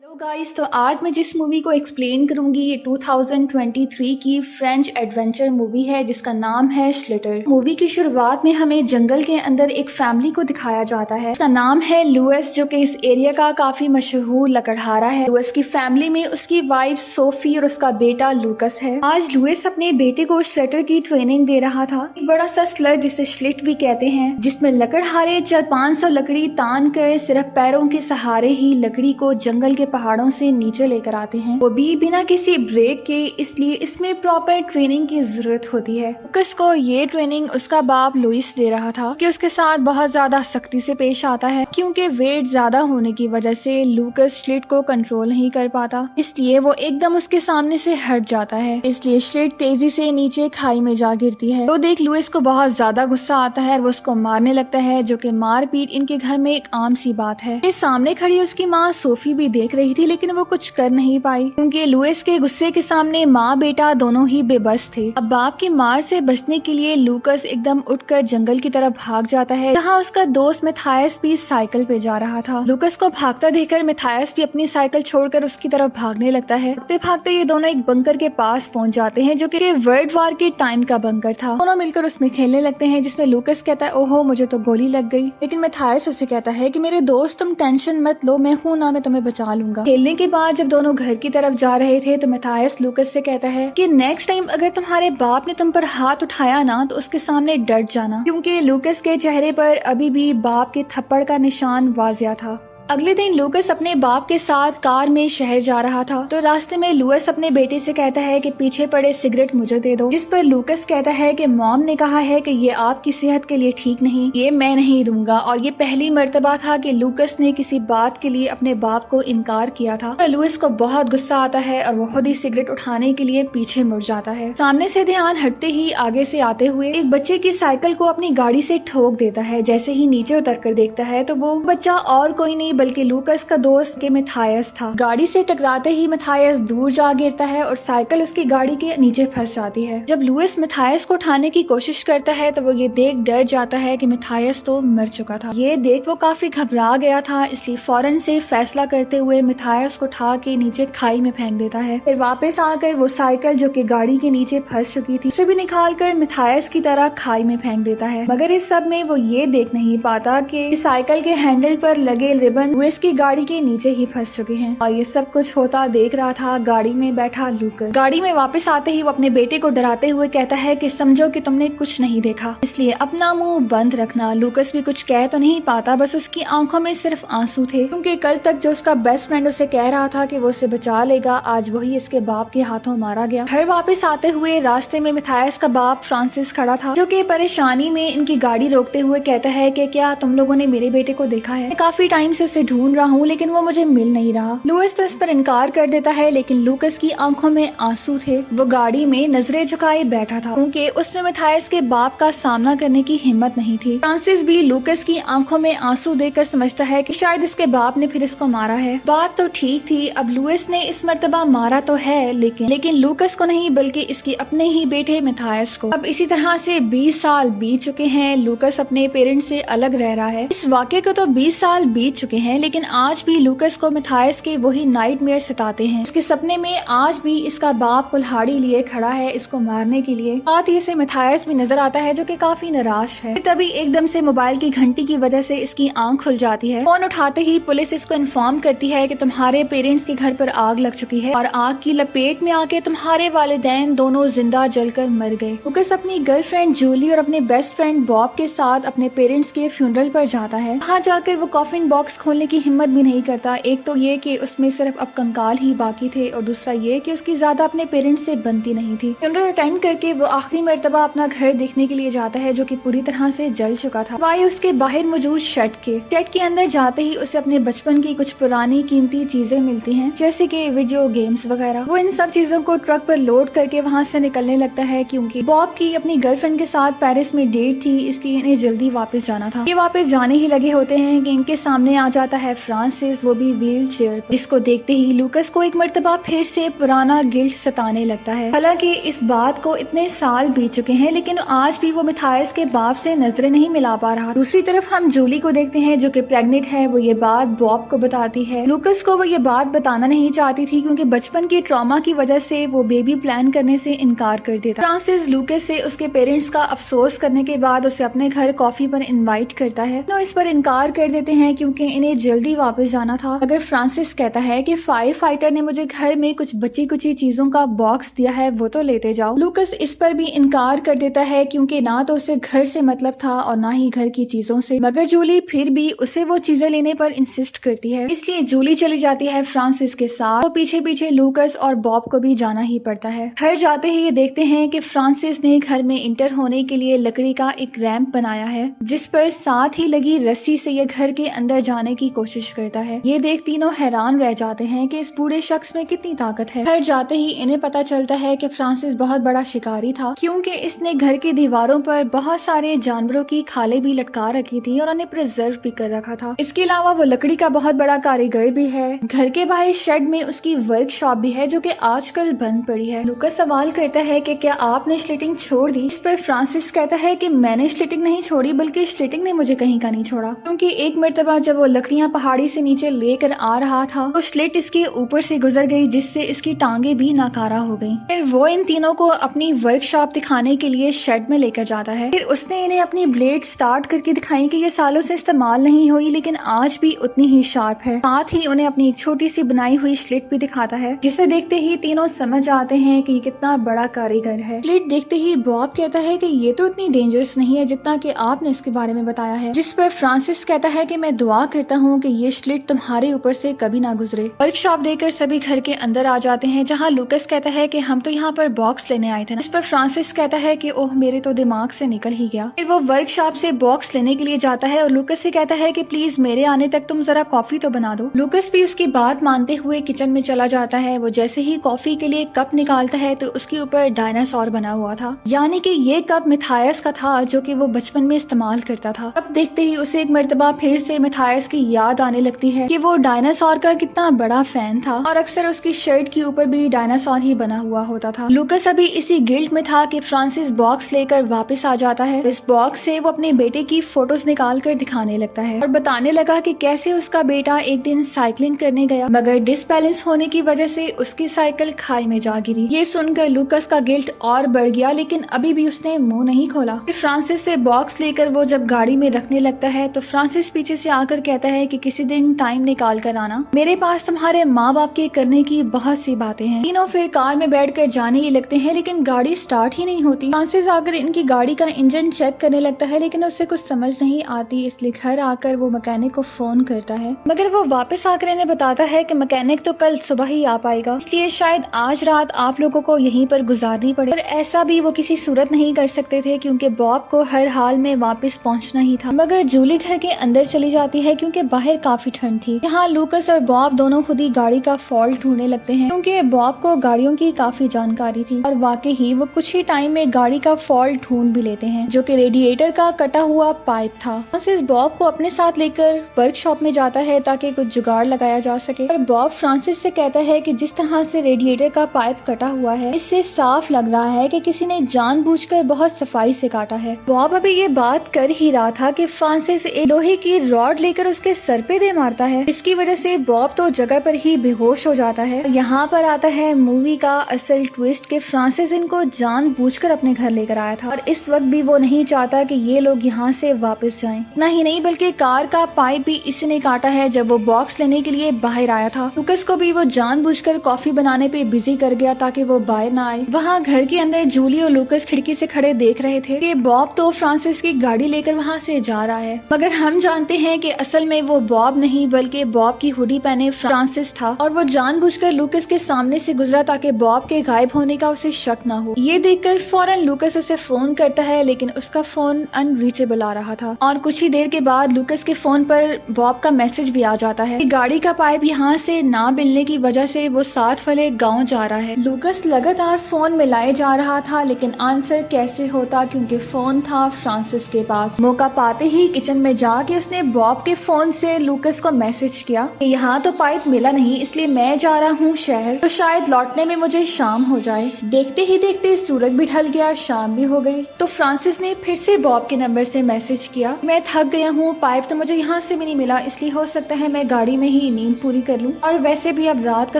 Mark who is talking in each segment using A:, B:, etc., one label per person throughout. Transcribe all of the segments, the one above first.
A: Hello guys, तो आज मैं जिस मूवी को एक्सप्लेन करूंगी ये 2023 की फ्रेंच एडवेंचर मूवी है जिसका नाम है श्लिटर। मूवी की शुरुआत में हमें जंगल के अंदर एक फैमिली को दिखाया जाता है। उसका नाम है लुइस, जो कि इस एरिया का काफी मशहूर लकड़हारा है। लुइस की फैमिली में उसकी वाइफ सोफी और उसका बेटा लूकस है। आज लुइस अपने बेटे को श्लिटर की ट्रेनिंग दे रहा था। एक बड़ा सा स्लग जिसे श्लिट भी कहते हैं, जिसमें लकड़हारे 400-500 लकड़ी तान कर सिर्फ पैरों के सहारे ही लकड़ी को जंगल के पहाड़ों से नीचे लेकर आते हैं, वो भी बिना किसी ब्रेक के। इसलिए इसमें प्रॉपर ट्रेनिंग की जरूरत होती है। लूकस को ये ट्रेनिंग उसका बाप लुइस दे रहा था कि उसके साथ बहुत ज्यादा सख्ती से पेश आता है, क्योंकि वेट ज्यादा होने की वजह से लूकस श्लिट को कंट्रोल नहीं कर पाता। इसलिए वो एकदम उसके सामने से हट जाता है। इसलिए श्लिट तेजी से नीचे खाई में जा गिरती है। तो देख लुइस को बहुत ज्यादा गुस्सा आता है और वो उसको मारने लगता है, जो कि मारपीट इनके घर में एक आम सी बात है। इस सामने खड़ी उसकी माँ सोफी भी देख रही थी, लेकिन वो कुछ कर नहीं पाई, क्योंकि लुइस के गुस्से के सामने माँ बेटा दोनों ही बेबस थे। अब बाप की मार से बचने के लिए लूकस एकदम उठकर जंगल की तरफ भाग जाता है, जहाँ उसका दोस्त मिथायस भी साइकिल पे जा रहा था। लूकस को भागता देखकर मिथायस भी अपनी साइकिल छोड़कर उसकी तरफ भागने लगता है। भागते भागते ये दोनों एक बंकर के पास पहुंच जाते हैं, जो कि वर्ल्ड वार के टाइम का बंकर था। दोनों मिलकर उसमें खेलने लगते हैं, जिसमें लूकस कहता है, ओहो मुझे तो गोली लग गई। लेकिन मिथायस उसे कहता है कि मेरे दोस्त तुम टेंशन मत लो, मैं हूँ ना, मैं तुम्हें बचा लूंगा। खेलने के बाद जब दोनों घर की तरफ जा रहे थे तो मिथायस लूकस से कहता है कि नेक्स्ट टाइम अगर तुम्हारे बाप ने तुम पर हाथ उठाया ना तो उसके सामने डट जाना, क्योंकि लूकस के चेहरे पर अभी भी बाप के थप्पड़ का निशान वाजिया था। अगले दिन लूकस अपने बाप के साथ कार में शहर जा रहा था, तो रास्ते में लुइस अपने बेटे से कहता है कि पीछे पड़े सिगरेट मुझे दे दो, जिस पर लूकस कहता है कि मॉम ने कहा है कि ये आपकी सेहत के लिए ठीक नहीं, ये मैं नहीं दूंगा। और ये पहली मर्तबा था कि लूकस ने किसी बात के लिए अपने बाप को इनकार किया था। तो लुइस को बहुत गुस्सा आता है और वो खुद ही सिगरेट उठाने के लिए पीछे मुड़ जाता है। सामने से ध्यान हटते ही आगे से आते हुए एक बच्चे की साइकिल को अपनी गाड़ी से ठोक देता है। जैसे ही नीचे उतर कर देखता है तो वो बच्चा और कोई नहीं बल्कि लूकस का दोस्त के मिथायस था। गाड़ी से टकराते ही मिथायस दूर जा गिरता है और साइकिल उसकी गाड़ी के नीचे फंस जाती है। जब लुइस मिथायस को उठाने की कोशिश करता है तो वो ये देख डर जाता है कि मिथायस तो मर चुका था। ये देख वो काफी घबरा गया था, इसलिए फौरन से फैसला करते हुए मिथायस को उठा के नीचे खाई में फेंक देता है। फिर वापस आकर वो साइकिल जो कि गाड़ी के नीचे फंस चुकी थी उसे भी निकाल कर मिथायस की तरह खाई में फेंक देता है। मगर इस सब में वो ये देख नहीं पाता कि साइकिल के हैंडल पर लगे रिबन लुइस की गाड़ी के नीचे ही फंस चुके हैं। और ये सब कुछ होता देख रहा था गाड़ी में बैठा लूकस। गाड़ी में वापस आते ही वो अपने बेटे को डराते हुए कहता है कि समझो कि तुमने कुछ नहीं देखा, इसलिए अपना मुंह बंद रखना। लूकस भी कुछ कह तो नहीं पाता, बस उसकी आंखों में सिर्फ आंसू थे, क्योंकि कल तक जो उसका बेस्ट फ्रेंड उसे कह रहा था कि वो उसे बचा लेगा, आज वही इसके बाप के हाथों मारा गया। घर वापस आते हुए रास्ते में मिथायस का बाप फ्रांसिस खड़ा था, जो कि परेशानी में इनकी गाड़ी रोकते हुए कहता है कि क्या तुम लोगों ने मेरे बेटे को देखा है? मैं काफी टाइम से उसे ढूंढ रहा हूँ, लेकिन वो मुझे मिल नहीं रहा। लुइस तो इस पर इनकार कर देता है, लेकिन लूकस की आंखों में आंसू थे। वो गाड़ी में नजरें झुकाए बैठा था, क्योंकि उसमें मिथायस के बाप का सामना करने की हिम्मत नहीं थी। फ्रांसिस भी लूकस की आंखों में आंसू देखकर समझता है कि शायद इसके बाप ने फिर इसको मारा है। बात तो ठीक थी, अब लुइस ने इस मर्तबा मारा तो है, लेकिन लूकस को नहीं बल्कि इसके अपने ही बेटे मिथायस को। अब इसी तरह से 20 साल बीत चुके हैं। लूकस अपने पेरेंट्स से अलग रह रहा है। इस वाक़े को तो 20 साल बीत चुके हैं, लेकिन आज भी लूकस को मिथायस के वही नाइटमेयर सताते हैं। इसके सपने में आज भी इसका बाप कुल्हाड़ी लिए खड़ा है इसको मारने के लिए। साथ ही इसे मिथायस भी नजर आता है, जो कि काफी निराश है। तभी एकदम से मोबाइल की घंटी की वजह से इसकी आंख खुल जाती है। फोन उठाते ही पुलिस इसको इन्फॉर्म करती है कि तुम्हारे पेरेंट्स के घर पर आग लग चुकी है और आग की लपेट में आके तुम्हारे वालिदैन दोनों जिंदा जलकर मर गए। लूकस अपनी गर्लफ्रेंड जूली और अपने बेस्ट फ्रेंड बॉब के साथ अपने पेरेंट्स के फ्यूनरल पर जाता है। वहाँ जाकर वो कॉफिन बॉक्स खोलने की हिम्मत भी नहीं करता। एक तो ये कि उसमें सिर्फ अब कंकाल ही बाकी थे, और दूसरा ये कि उसकी ज्यादा अपने पेरेंट्स से बनती नहीं थी। फ्यूनरल अटेंड करके वो आखिरी मर्तबा अपना घर देखने के लिए जाता है, जो कि पूरी तरह से जल चुका था। वाई उसके बाहर मौजूद शेड के अंदर जाते ही उसे अपने बचपन की कुछ पुरानी कीमती चीजें मिलती हैं, जैसे कि वीडियो गेम्स वगैरह। वो इन सब चीजों को ट्रक पर लोड करके वहाँ से निकलने लगता है, क्योंकि बॉब की अपनी गर्लफ्रेंड के साथ पेरिस में डेट थी, इसलिए इन्हें जल्दी वापस जाना था। ये वापस जाने ही लगे होते हैं कि इनके सामने आ जाता है फ्रांसिस, वो भी व्हील चेयर पर, जिसको देखते ही लूकस को एक मर्तबा फिर से पुराना गिल्ट सताने लगता है। हालांकि इस बात को इतने साल बीत चुके हैं लेकिन आज भी वो मिथायस के बाप से नजरें नहीं मिला पा रहा। दूसरी तरफ हम जूली को देखते हैं जो कि प्रेग्नेंट है। वो ये बात बॉब को बताती है। लूकस को वो ये बात बताना नहीं चाहती थी क्योंकि बचपन की ट्रॉमा की वजह से वो बेबी प्लान करने से इनकार कर देता। फ्रांसिस लूकस से उसके पेरेंट्स का अफसोस करने के बाद उसे अपने घर कॉफी पर इनवाइट करता है। तो इस पर इनकार कर देते हैं क्योंकि इन्हें जल्दी वापस जाना था। अगर फ्रांसिस कहता है कि फायर फाइटर ने मुझे घर में कुछ बची कुची चीजों का बॉक्स दिया है, वो तो लेते जाओ। लूकस इस पर भी इनकार कर देता है क्योंकि ना तो उसे घर से मतलब था और ना ही घर की चीजों से। मगर जूली फिर भी उसे वो चीजें लेने पर इंसिस्ट करती है, इसलिए जूली चली जाती है फ्रांसिस के साथ। वो पीछे पीछे लूकस और बॉब को भी जाना ही पड़ता है। घर जाते ही ये देखते हैं कि फ्रांसिस ने घर में इंटर होने के लिए लकड़ी का एक रैंप बनाया है जिस पर साथ ही लगी रस्सी से ये घर के अंदर जाने की कोशिश करता है। ये देख तीनों हैरान रह जाते हैं कि इस बूढ़े शख्स में कितनी ताकत है। घर जाते ही इन्हें पता चलता है कि फ्रांसिस बहुत बड़ा शिकारी था क्योंकि इसने घर की दीवारों पर बहुत सारे जानवरों की खालें भी लटका रखी थी और उन्हें प्रिजर्व भी कर रखा था। इसके अलावा वो लकड़ी का बहुत बड़ा कारीगर भी है। घर के बाहर शेड में उसकी वर्कशॉप भी है जो कि आजकल बंद पड़ी है। लूकस सवाल करता है कि क्या आपने स्लिटिंग छोड़ दी? इस पर फ्रांसिस कहता है कि मैंने स्लिटिंग नहीं छोड़ी बल्कि स्लिटिंग ने मुझे कहीं का नहीं छोड़ा, क्योंकि एक मर्तबा जब वो लकड़ियां पहाड़ी से नीचे लेकर आ रहा था तो स्लिट इसके ऊपर से गुजर गई जिससे इसकी टांगे भी नाकारा हो गई। फिर वो इन तीनों को अपनी वर्कशॉप दिखाने के लिए शेड में लेकर जाता है। फिर उसने इन्हें अपनी ब्लेड स्टार्ट करके दिखाई कि ये सालों से इस्तेमाल नहीं हुई लेकिन आज भी उतनी ही शार्प है। साथ ही उन्हें अपनी एक छोटी सी बनाई हुई स्लिट भी दिखाता है जिसे देखते ही तीनों समझ आते हैं कि कितना बड़ा कारीगर है। स्लिट देखते ही बॉब कहता है कि ये तो इतनी डेंजरस नहीं है जितना कि आपने इसके बारे में बताया है, जिस पर फ्रांसिस कहता है कि मैं दुआ करता हूँ कि ये स्लिट तुम्हारे ऊपर से कभी ना गुजरे। वर्कशॉप देकर सभी घर के अंदर आ जाते हैं जहाँ लूकस कहता है कि हम तो यहाँ पर बॉक्स लेने आए थे ना। इस पर फ्रांसिस कहता है कि ओह मेरे तो दिमाग से निकल ही गया। फिर वो वर्कशॉप से बॉक्स लेने के लिए जाता है और लूकस से कहता है कि प्लीज मेरे आने तक तुम जरा कॉफी तो बना दो। लूकस भी उसकी बात मानते हुए किचन में चला जाता है। वो जैसे ही कॉफी के लिए कप निकालता है तो उसके ऊपर डायनासोर बना हुआ था, यानी कि ये कप मिथायस का था जो कि वो बचपन में इस्तेमाल करता था। अब देखते ही उसे एक मर्तबा फिर से मिथायस की याद आने लगती है कि वो डायनासोर का कितना बड़ा फैन था और अक्सर उसकी शर्ट के ऊपर भी डायनासोर ही बना हुआ होता था। लूकस अभी इसी गिल्ट में था कि फ्रांसिस बॉक्स लेकर वापस आ जाता है। इस बॉक्स से वो अपने बेटे की फोटोज निकाल कर दिखाने लगता है और बताने लगा कि कैसे उसका बेटा एक दिन साइकिलिंग करने गया मगर डिसबैलेंस होने की वजह से उसकी साइकिल खाई में जा गिरी। ये सुनकर लूकस का गिल्ट और बढ़ गया लेकिन अभी भी उसने मुंह नहीं खोला। फिर फ्रांसिस से बॉक्स लेकर वो जब गाड़ी में रखने लगता है तो फ्रांसिस पीछे से आकर कहता है कि किसी दिन टाइम निकाल कर आना, मेरे पास तुम्हारे माँ बाप के करने की बहुत सी बातें हैं। तीनों फिर कार में बैठकर जाने ही लगते हैं लेकिन गाड़ी स्टार्ट ही नहीं होती। फ्रांसिस आकर इनकी गाड़ी का इंजन चेक करने लगता है लेकिन उसे कुछ समझ नहीं आती, इसलिए घर आकर वो मैकेनिक को फोन करता है मगर वो वापस आकर इन्हें बताता है कि मैकेनिक तो कल सुबह ही आ पाएगा, इसलिए शायद आज रात आप लोगों को यहीं पर गुजारनी पड़े। और ऐसा भी वो किसी सूरत नहीं कर सकते थे क्योंकि बॉब को हर हाल में वापस पहुंचना ही था। मगर जूली घर के अंदर चली जाती है क्योंकि बाहर काफी ठंड थी। यहाँ लूकस और बॉब दोनों खुद ही गाड़ी का फॉल्ट ढूंढने लगते हैं क्योंकि बॉब को गाड़ियों की काफी जानकारी थी और वाकई ही वो कुछ ही टाइम में गाड़ी का फॉल्ट ढूंढ भी लेते हैं जो कि रेडिएटर का कटा हुआ पाइप था। फ्रांसिस बॉब को अपने साथ लेकर वर्कशॉप में जाता है ताकि कुछ जुगाड़ लगाया जा सके और बॉब फ्रांसिस से कहता है कि जिस तरह से रेडिएटर का पाइप कटा हुआ है इससे साफ लग रहा है कि किसी ने जानबूझकर बहुत सफाई से काटा है। बॉब अभी ये बात कर ही रहा था कि फ्रांसिस एक लोहे की रॉड लेकर उसके सर पे दे मारता है, इसकी वजह से बॉब तो जगह पर ही बेहोश हो जाता है। यहाँ पर आता है मूवी का असल ट्विस्ट कि फ्रांसिस इनको जानबूझकर अपने घर लेकर आया था और इस वक्त भी वो नहीं चाहता कि ये लोग यहाँ से वापस जाएं। इतना ही नहीं बल्कि कार का पाइप भी इसने काटा है जब वो बॉक्स लेने के लिए बाहर आया था। लूकस को भी वो जानबूझकर कॉफी बनाने पे बिजी कर गया ताकि वो बाहर ना आए। वहाँ घर के अंदर जूली और लूकस खिड़की से खड़े देख रहे थे कि बॉब तो फ्रांसिस की गाड़ी लेकर वहाँ से जा रहा है, मगर हम जानते हैं कि असल में वो बॉब नहीं बल्कि बॉब की हुडी पहने फ्रांसिस था और वो जानबूझकर लूकस के सामने से गुजरा ताकि बॉब के गायब होने का उसे शक ना हो। ये देखकर फौरन लूकस उसे फोन करता है लेकिन उसका फोन अनरीचेबल आ रहा था और कुछ ही देर के बाद लूकस के फोन पर बॉब का मैसेज भी आ जाता है कि गाड़ी का पाइप यहाँ से ना मिलने की वजह से वो साथ वाले गाँव जा रहा है। लूकस लगातार फोन मिलाए जा रहा था लेकिन आंसर कैसे होता क्योंकि फोन था फ्रांसिस के पास। मौका पाते ही किचन में जाके उसने बॉब के फोन से लूकस को मैसेज किया कि यहाँ तो पाइप मिला नहीं, इसलिए मैं जा रहा हूँ शहर, तो शायद लौटने में मुझे शाम हो जाए। देखते ही देखते सूरज भी ढल गया, शाम भी हो गई। तो फ्रांसिस ने फिर से बॉब के नंबर से मैसेज किया, मैं थक गया हूँ, पाइप तो मुझे यहाँ से भी नहीं मिला, इसलिए हो सकता है मैं गाड़ी में ही नींद पूरी कर लूँ, और वैसे भी अब रात का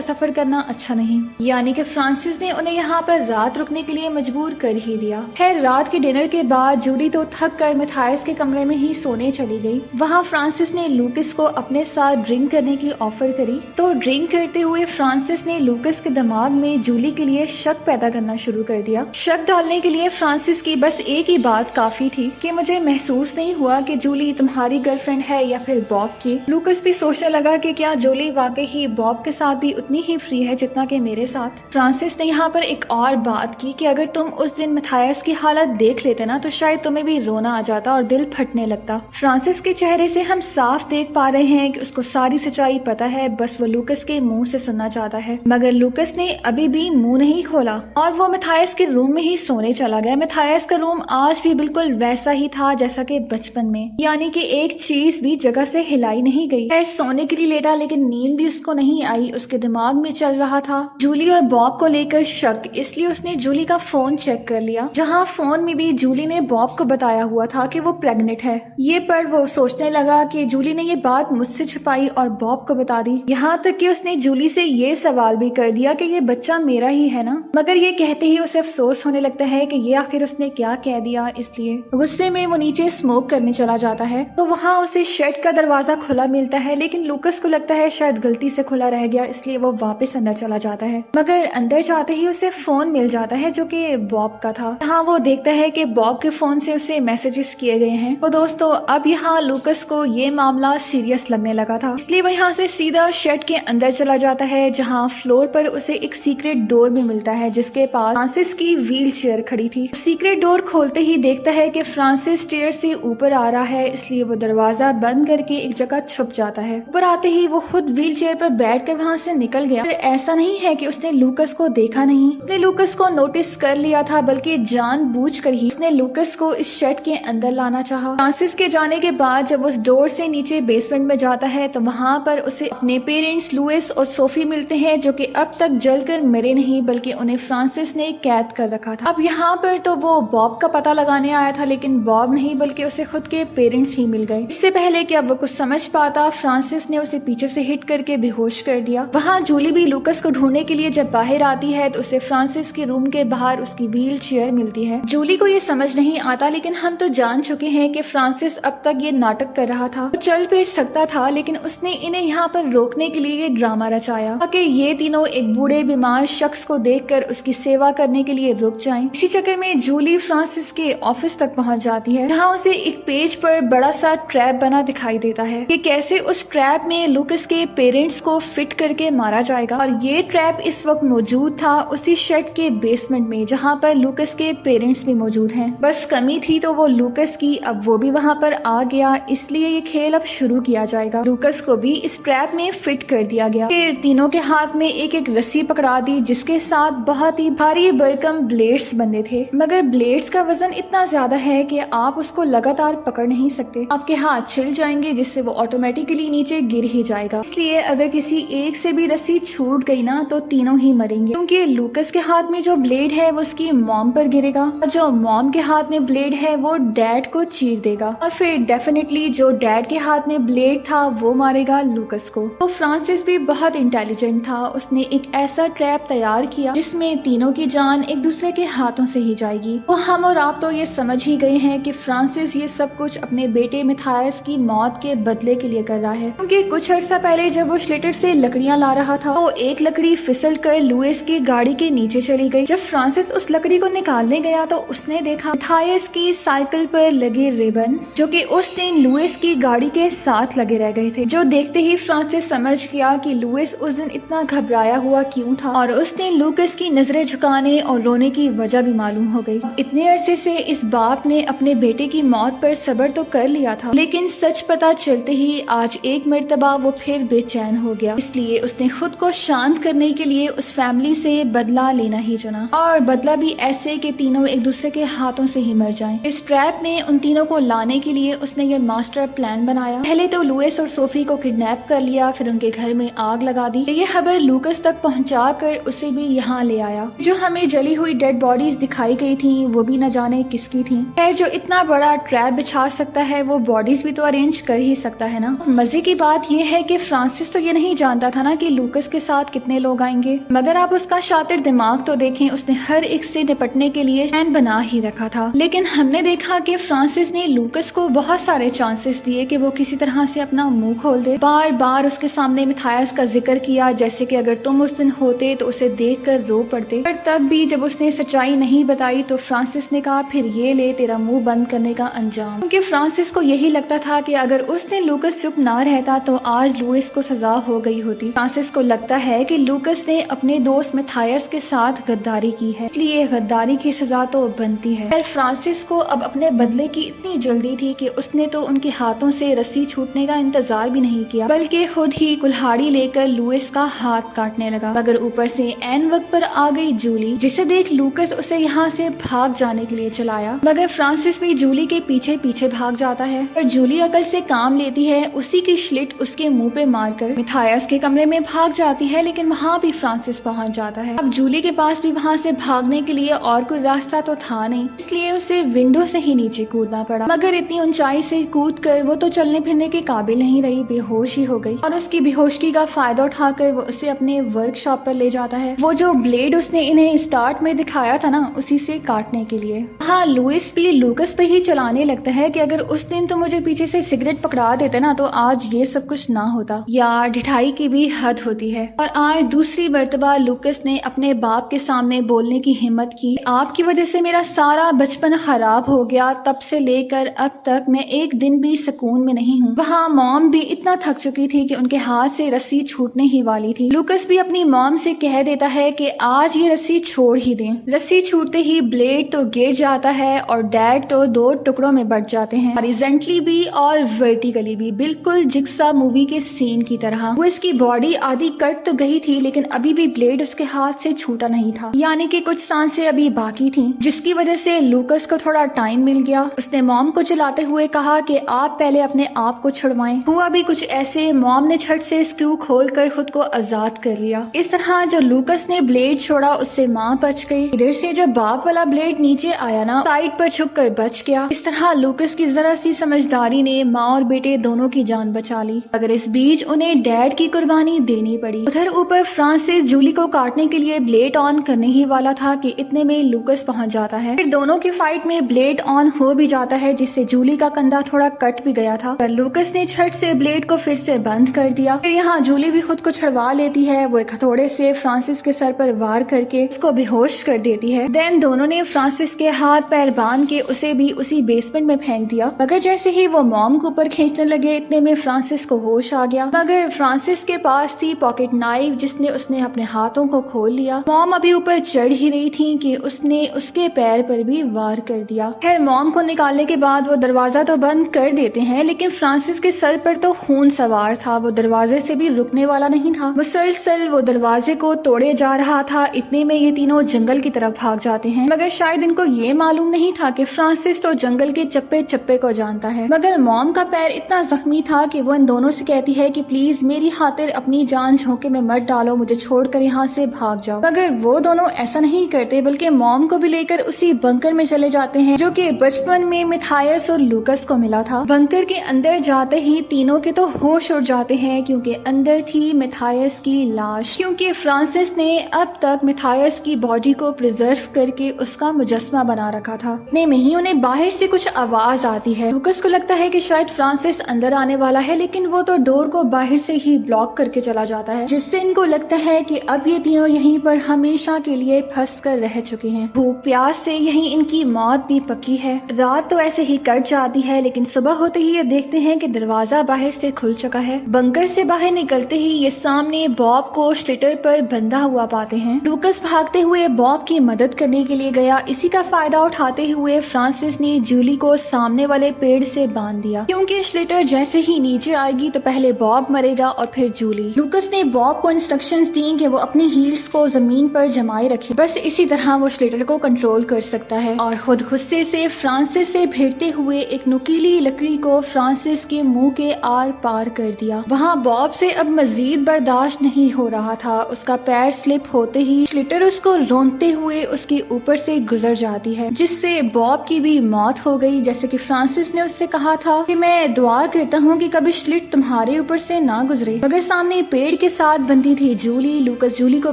A: सफर करना अच्छा नहीं। यानी कि फ्रांसिस ने उन्हें यहाँ पर रात रुकने के लिए मजबूर कर ही दिया। खैर रात के डिनर के बाद जूली तो थक कर मैथायस के कमरे में ही सोने चली गई। वहाँ फ्रांसिस ने लूकस को अपने साथ ड्रिंक करने की ऑफर करी। तो ड्रिंक करते हुए फ्रांसिस ने लूकस के दिमाग में जूली के लिए शक पैदा करना शुरू कर दिया। शक डालने के लिए फ्रांसिस की बस एक ही बात काफी थी कि मुझे महसूस नहीं हुआ कि जूली तुम्हारी गर्लफ्रेंड है या फिर बॉब की। लूकस भी सोचने लगा कि क्या जूली वाकई ही बॉब के साथ भी उतनी ही फ्री है जितना कि मेरे साथ। फ्रांसिस ने यहाँ पर एक और बात की कि अगर तुम उस दिन मैथायस की हालत देख लेते ना तो शायद तुम्हें भी रोना आ जाता और दिल फटने लगता। फ्रांसिस के चेहरे से हम साफ देख पा रहे हैं कि उसको सारी सच्चाई पता है, बस वो लूकस के मुंह से सुनना चाहता है। मगर लूकस ने अभी भी मुंह नहीं खोला और वो मैथायस के रूम में ही सोने चला गया। मैथायस का रूम आज भी बिल्कुल वैसा ही था जैसा कि बचपन में, यानी कि एक चीज भी जगह से हिलाई नहीं गई। खैर सोने के लिए लेटा, लेकिन नींद भी उसको नहीं आई। उसके दिमाग में चल रहा था जूली और बॉब को लेकर शक, इसलिए उसने जूली का फोन चेक कर लिया, जहाँ फोन में भी जूली ने बॉब को बताया हुआ था कि वो प्रेग्नेंट है। ये पर वो सोचने लगा कि जूली ने ये बात मुझसे छुपाई और बॉब को बता दी। यहाँ तक कि उसने जूली से ये सवाल भी कर दिया कि ये बच्चा मेरा ही है ना। मगर ये कहते ही उसे अफसोस होने लगता है कि ये आखिर उसने क्या कह दिया। इसलिए गुस्से में वो नीचे स्मोक करने चला जाता है। तो वहाँ उसे शेड का दरवाजा खुला मिलता है, लेकिन लूकस को लगता है शायद गलती से खुला रह गया, इसलिए वो वापस अंदर चला जाता है। मगर अंदर जाते ही उसे फोन मिल जाता है जो कि बॉब का था। हाँ वो देखता है कि बॉब के फोन से उसे मैसेजेस किए गए हैं। तो दोस्तों अब यहाँ लूकस को ये मामला सीरियस लगने लगा था, इसलिए वो यहाँ से सीधा शेड के अंदर चला जाता है, जहाँ फ्लोर पर उसे एक सीक्रेट डोर भी मिलता है जिसके पास फ्रांसिस की व्हील चेयर खड़ी थी। सीक्रेट डोर खोलते ही देखता है कि फ्रांसिस स्टेयर से ऊपर आ रहा है, इसलिए वो दरवाजा बंद करके एक जगह छुप जाता है। ऊपर आते ही वो खुद व्हील चेयर पर बैठकर वहाँ से निकल गया। ऐसा नहीं है कि उसने लूकस को देखा नहीं, उसने लूकस को नोटिस कर लिया था, बल्कि जानबूझकर ही उसने लूकस को इस शेड के अंदर लाना चाहा। फ्रांसिस के जाने के बाद जब उस डोर से नीचे बेसमेंट में जाता है तो वहाँ पर उसे अपने पेरेंट्स लुइस और सोफी मिलते हैं, जो कि अब तक जलकर मरे नहीं बल्कि उन्हें फ्रांसिस ने कैद कर रखा था। अब यहाँ पर तो वो बॉब का पता लगाने आया था, लेकिन बॉब नहीं बल्कि उसे खुद के पेरेंट्स ही मिल गए। इससे पहले कि अब वो कुछ समझ पाता, फ्रांसिस ने उसे पीछे से हिट करके बेहोश कर दिया। वहाँ जूली भी लूकस को ढूंढने के लिए जब बाहर आती है तो उसे फ्रांसिस के रूम के बाहर उसकी व्हील चेयर मिलती है। जूली को ये समझ नहीं आता, लेकिन हम तो जान चुके हैं कि फ्रांसिस अब तक ये नाटक कर रहा था। वो चल फिर सकता था, लेकिन उसने इन्हें यहाँ पर रोकने के लिए ये ड्रामा रचाया ताकि ये तीनों एक बूढ़े बीमार शख्स को देखकर उसकी सेवा करने के लिए रुक जाएं। इसी चक्कर में जूली फ्रांसिस के ऑफिस तक पहुंच जाती है, जहाँ उसे एक पेज पर बड़ा सा ट्रैप बना दिखाई देता है कि कैसे उस ट्रैप में लूकस के पेरेंट्स को फिट करके मारा जाएगा। और ये ट्रैप इस वक्त मौजूद था उसी शेड के बेसमेंट में, जहाँ पर लूकस के पेरेंट्स भी मौजूद हैं। बस कमी थी तो वो लूकस की, अब वो भी वहाँ पर आ गया, इसलिए ये खेल अब शुरू किया जाएगा। लूकस को भी इस ट्रैप में फिट कर दिया गया। फिर तीनों के हाथ में एक एक रस्सी पकड़ा दी, जिसके साथ बहुत ही भारी भरकम ब्लेड्स बंधे थे। मगर ब्लेड्स का वजन इतना ज्यादा है कि आप उसको लगातार पकड़ नहीं सकते, आपके हाथ छिल जाएंगे, जिससे वो ऑटोमेटिकली नीचे गिर ही जाएगा। इसलिए अगर किसी एक से भी रस्सी छूट गई ना तो तीनों ही मरेंगे, क्योंकि लूकस के हाथ में जो ब्लेड है वो उसकी मॉम पर गिरेगा, और जो मॉम के हाथ में ब्लेड है वो डैड को चीर देगा, और फिर डेफिनेटली जो डैड के हाथ में ब्लेड था वो मारेगा लूकस को। तो फ्रांसिस भी बहुत इंटेलिजेंट था, उसने एक ऐसा ट्रैप तैयार किया जिसमें तीनों की जान एक दूसरे के हाथों से ही जाएगी। वो हम और आप तो ये समझ ही गए हैं कि फ्रांसिस ये सब कुछ अपने बेटे मैथायस की मौत के बदले के लिए कर रहा है, क्योंकि कुछ अर्सा पहले जब वो स्लेटर से लकड़ियां ला रहा था तो एक लकड़ी फिसल कर लुइस की गाड़ी के नीचे चली गई। जब फ्रांसिस उस लकड़ी को निकालने गया तो उसने देखा मैथायस की साइकिल पर लगे रिबन्स, जो कि उस दिन लुइस की गाड़ी के साथ लगे रह गए थे। जो देखते ही फ्रांसिस समझ गया कि लुइस उस दिन इतना घबराया हुआ क्यों था, और उसने लूकस की नजरें झुकाने और रोने की वजह भी मालूम हो गई। इतने अरसे से इस बाप ने अपने बेटे की मौत पर सब्र तो कर लिया था, लेकिन सच पता चलते ही आज एक मर्तबा वो फिर बेचैन हो गया। इसलिए उसने खुद को शांत करने के लिए उस फैमिली से बदला लेना ही चुना, और बदला भी ऐसे कि तीनों एक दूसरे के हाथों से ही मर जाएं। इस ट्रैप में उन तीनों को लाने के लिए उसने ये मास्टर प्लान बनाया आया। पहले तो लुइस और सोफी को किडनैप कर लिया, फिर उनके घर में आग लगा दी। ये खबर लूकस तक पहुंचाकर उसे भी यहाँ ले आया। जो हमें जली हुई डेड बॉडीज दिखाई गई थी वो भी न जाने किसकी थी। खैर, जो इतना बड़ा ट्रैप बिछा सकता है वो बॉडीज भी तो अरेंज कर ही सकता है ना। मजे की बात यह है कि फ्रांसिस तो ये नहीं जानता था ना कि लूकस के साथ कितने लोग आएंगे, मगर आप उसका शातिर दिमाग तो देखें, उसने हर एक से निपटने के लिए प्लान बना ही रखा था। लेकिन हमने देखा कि फ्रांसिस ने लूकस को बहुत सारे चांसेस दिए कि वो किसी तरह से अपना मुंह खोल दे। बार बार उसके सामने मिथायस का जिक्र किया, जैसे कि अगर तुम उस दिन होते तो उसे देखकर रो पड़ते। पर तब भी जब उसने सच्चाई नहीं बताई तो फ्रांसिस ने कहा, फिर ये ले तेरा मुंह बंद करने का अंजाम। क्योंकि फ्रांसिस को यही लगता था कि अगर उस दिन लूकस चुप ना रहता तो आज लुइस को सजा हो गई होती। फ्रांसिस को लगता है कि लूकस ने अपने दोस्त मिथायस के साथ गद्दारी की है, इसलिए गद्दारी की सजा तो बनती है। फ्रांसिस को अब अपने बदले की इतनी जल्दी थी कि उसने तो उनके हाथों से रस्सी छूटने का इंतजार भी नहीं किया, बल्कि खुद ही कुल्हाड़ी लेकर लुइस का हाथ काटने लगा। मगर ऊपर से एन वक्त पर आ गई जूली, जिसे देख लूकस उसे यहाँ से भाग जाने के लिए चलाया। मगर फ्रांसिस भी जूली के पीछे पीछे भाग जाता है, पर जूली अकल से काम लेती है, उसी की स्लिट उसके मुंह पे मारकर मिथायस के कमरे में भाग जाती है। लेकिन वहाँ भी फ्रांसिस पहुँच जाता है। अब जूली के पास भी वहाँ से भागने के लिए और कोई रास्ता तो था नहीं, इसलिए उसे विंडो से ही नीचे कूदना पड़ा। मगर इतनी ऊंचाई से कूद कर वो तो चलने फिरने के काबिल नहीं रही, बेहोश ही हो गई। और उसकी बेहोशगी का फायदा उठाकर वो उसे अपने वर्कशॉप पर ले जाता है। वो जो ब्लेड उसने इन्हें स्टार्ट में दिखाया था ना, उसी से काटने के लिए। हाँ, लुइस भी लूकस पे ही चलाने लगता है कि अगर उस दिन तो मुझे पीछे से सिगरेट पकड़ा देते ना तो आज ये सब कुछ ना होता। यार, ढिठाई की भी हद होती है। और आज दूसरी मर्तबा लूकस ने अपने बाप के सामने बोलने की हिम्मत की, आपकी वजह से मेरा सारा बचपन खराब हो गया, तब से लेकर अब तक मैं एक दिन भी सुकून में नहीं हूँ। वहाँ मॉम भी इतना थक चुकी थी कि उनके हाथ से रस्सी छूटने ही वाली थी। लूकस भी अपनी मॉम से कह देता है कि आज ये रस्सी छोड़ ही दें। रस्सी छूटते ही ब्लेड तो गिर जाता है और डैड तो दो टुकड़ों में बट जाते हैं, हॉरिजॉन्टली भी और वर्टिकली भी, बिल्कुल जिक्सा मूवी के सीन की तरह। वो इसकी बॉडी आधी कट तो गई थी, लेकिन अभी भी ब्लेड उसके हाथ से छूटा नहीं था, यानी कि कुछ सांसें अभी बाकी थी, जिसकी वजह से लूकस को थोड़ा टाइम मिल गया। उसने मॉम को चिल्लाते हुए कहा कि आप पहले अपने आप को छुड़वाएं। हुआ भी कुछ ऐसे, मॉम ने झट से स्क्रू खोलकर खुद को आजाद कर लिया। इस तरह जो लूकस ने ब्लेड छोड़ा उससे माँ बच गई। इधर से जब बाप वाला ब्लेड नीचे आया ना, साइड पर छुपकर बच गया। इस तरह लूकस की जरा सी समझदारी ने माँ और बेटे दोनों की जान बचा ली, मगर इस बीच उन्हें डैड की कुर्बानी देनी पड़ी। उधर ऊपर फ्रांसिस जूली को काटने के लिए ब्लेड ऑन करने ही वाला था कि इतने में लूकस पहुंच जाता है। फिर दोनों की फाइट में ब्लेड ऑन हो भी जाता है, जिससे जूली का कंधा थोड़ा कट भी गया था, पर लूकस ने झट से ब्लेड को फिर से बंद कर दिया। फिर यहाँ जूली भी खुद को छुड़वा लेती है। वो एक हथौड़े से फ्रांसिस के सर पर वार करके उसको बेहोश कर देती है। देन दोनों ने फ्रांसिस के हाथ पैर बांध के उसे भी उसी बेसमेंट में फेंक दिया। मगर जैसे ही वो मॉम के ऊपर खींचने लगे, इतने में फ्रांसिस को होश आ गया। मगर फ्रांसिस के पास थी पॉकेट नाइफ, जिसने उसने अपने हाथों को खोल लिया। मॉम अभी ऊपर चढ़ ही रही थी कि उसने उसके पैर पर भी वार कर दिया। खैर, मॉम को निकालने के बाद वो दरवाजा तो बंद कर देते हैं, लेकिन फ्रांसिस के सर पर तो खून सवार था। वो दरवाजे से भी रुकने वाला नहीं था, मुसलसल वो दरवाजे को तोड़े जा रहा था। इतने में ये तीनों जंगल की तरफ भाग जाते हैं, मगर शायद इनको ये मालूम नहीं था कि फ्रांसिस तो जंगल के चप्पे चप्पे को जानता है। मगर मॉम का पैर इतना जख्मी था कि वो इन दोनों से कहती है कि प्लीज मेरी खातिर अपनी जान झोंके में मत डालो, मुझे छोड़कर यहाँ से भाग जाओ। मगर वो दोनों ऐसा नहीं करते, बल्कि मॉम को भी लेकर उसी बंकर में चले जाते हैं जो कि बचपन में मिथायस और लूकस को मिला था। बंकर के अंदर जाते ही तीनों के तो होश उड़ जाते हैं, क्योंकि अंदर थी मिथायस की लाश। क्योंकि फ्रांसिस ने अब तक मिथायस की बॉडी को प्रिजर्व करके उसका मुजस्मा बना रखा था। इतने में ही उन्हें बाहर से कुछ आवाज आती है। लूकस को लगता है कि शायद फ्रांसिस अंदर आने वाला है, लेकिन वो तो डोर को बाहर से ही ब्लॉक करके चला जाता है, जिससे इनको लगता है कि अब ये तीनों यहीं पर हमेशा के लिए फंस कर रह चुके हैं। भूख प्यास से यहीं इनकी मौत भी पक्की है। रात तो ऐसे ही कट जाती है, लेकिन सुबह होते ही ये देखते हैं कि दरवाजा बाहर से खुल चुका है। बंकर से बाहर निकलते ही ये सामने बॉब को स्लिटर पर बंधा हुआ पाते हैं। लूकस भागते हुए बॉब की मदद करने के लिए गया। इसी का फायदा उठाते हुए फ्रांसिस ने जूली को सामने वाले पेड़ से बांध दिया, क्योंकि स्लिटर जैसे ही नीचे आएगी तो पहले बॉब मरेगा और फिर जूली। लूकस ने बॉब को इंस्ट्रक्शंस दी कि वो अपनी हील्स को जमीन पर जमाए रखे, बस इसी तरह वो स्लिटर को कंट्रोल कर सकता है। और खुद गुस्से से फ्रांसिस से भिड़ते हुए एक नुकीली लकड़ी को फ्रांसिस फ्रांसिस के मुंह के आर पार कर दिया। वहाँ बॉब से अब मजीद बर्दाश्त नहीं हो रहा था। उसका पैर स्लिप होते ही स्लिटर उसको रोनते हुए उसके ऊपर से गुजर जाती है, जिससे बॉब की भी मौत हो गई। जैसे कि फ्रांसिस ने उससे कहा था कि मैं दुआ करता हूँ कि कभी स्लिट तुम्हारे ऊपर से ना गुजरे, मगर सामने पेड़ के साथ बंधी थी जूली। लूकस जूली को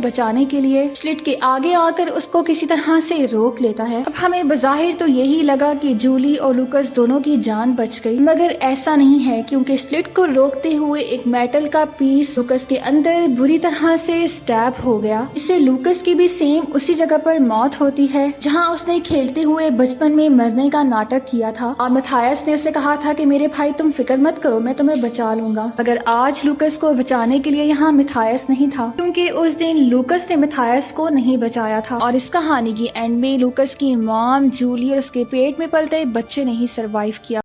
A: बचाने के लिए स्लिट के आगे आकर उसको किसी तरह से रोक लेता है। अब हमें बज़ाहिर तो यही लगा कि जूली और लूकस दोनों की जान बच गई, मगर ऐसा नहीं है, क्योंकि स्लिट को रोकते हुए एक मेटल का पीस लूकस के अंदर बुरी तरह से स्टैब हो गया, जिससे लूकस की भी सेम उसी जगह पर मौत होती है जहां उसने खेलते हुए बचपन में मरने का नाटक किया था। और मैथायस ने उसे कहा था कि मेरे भाई तुम फिक्र मत करो, मैं तुम्हें बचा लूंगा। मगर आज लूकस को बचाने के लिए यहाँ मैथायस नहीं था, क्योंकि उस दिन लूकस ने मैथायस को नहीं बचाया था। और इस कहानी की एंड में लूकस की मॉम, जूली और उसके पेट में पलते बच्चे ने ही सरवाइव किया।